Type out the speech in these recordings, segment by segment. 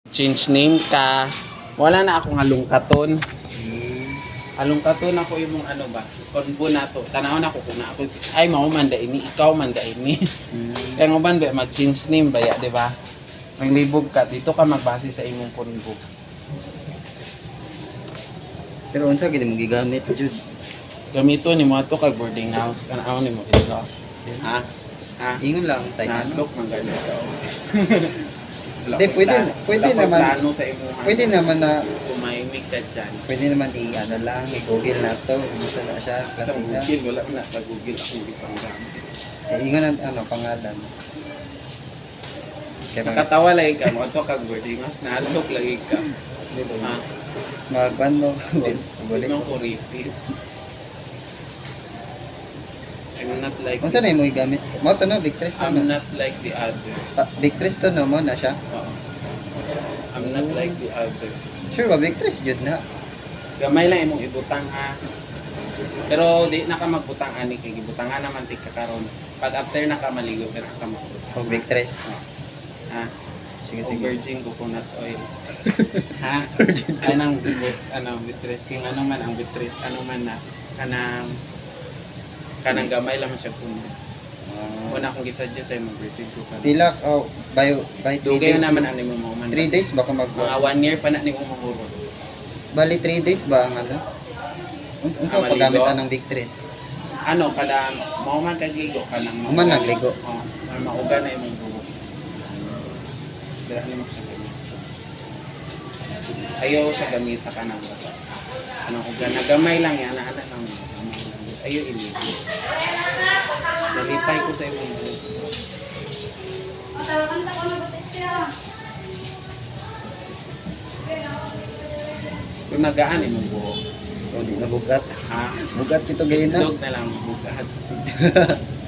Change name ka. Wala na akong halungkaton. Halungkaton ako yung ano ba? Konbo na to. Tanaw na ko kung na ako. Ay, mao man da ini. Ikaw man da ini. Kaya nga ba mag-change name ba ya, di ba? May libog ka. Dito ka magbase sa imong konbo. Pero unsa gid mo gigamit jud? Gamito ni mo ato kag boarding house. Tanaw ni mo ito. Ha? Ha? Ingon lang tay. Natlok man ganito ka. Hindi, pwede naman. Plano sa imong Pwede naman na kumahimik ka dyan. pwede naman i-ano lang, i-google na to. Gusto na siya, Sa klase na. Google, wala na sa Google akong ipanggamit. Ingon ang ano, pangalan. Kaya Nakatawa lagi ka mo, ito kag boarding house, nahalok lagi ka. Ha? magban mo. Hindi Bulit. mo ko repeats. I'm not like Unsa na mo igamit? Mo to no, Victress to I'm no. not like the others. Victress to no mo na siya. Oo. I'm not like the others. Sure ba Victress jud na. Gamay lang imong ibutang ha. Pero di na ka magbutang ani kay gibutangan naman ti ka karon. Pag after na ka maligo pero ka mo. O Victress. Ha? Sige O sige. virgin coconut oil. Ha? Anong bitres king ano man ang bitres ano man na kanang gamay lang man siya kuno. Una akong gisuggest ay mag-virgin coconut. Pila by 3 Dugay days. naman ani mo man. 3 days baka mag Mga 1 year pa na ni mo mahurot. Bali 3 days ba ang ano? Unsa Maligo? paggamit anong Victress? Ano kada mao man kagligo kanang Man nagligo. Oh, mauga na imong buhok. Dira ni mo siya gamit. Ayaw siya gamit ka nang anong uga na gamay lang yan ana lang. Ayaw iligo. Nalipay ko sa imong buhok. Kung nagaan imong buhok. O di na bugat. Ha? Bugat kito gayon na. Dog na lang bugat.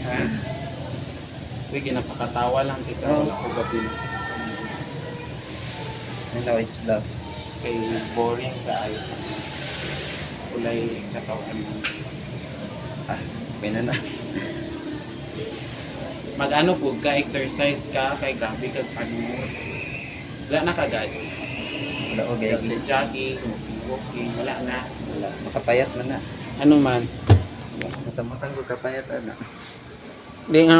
Ha? Uy, ginapakatawa lang kita. Wala ko gabi na sa kasama. Hello, it's bluff. Kay boring ka ay kulay katawan mo. Ah, pwede na. Mag-ano po ka, exercise ka, kay grabe ka ano. Wala na kagad. Wala ko Kasi gayag. jogging, walking, wala na. Wala. Makapayat man na. Ano man. Nasa matang ko kapayat ano. Di nga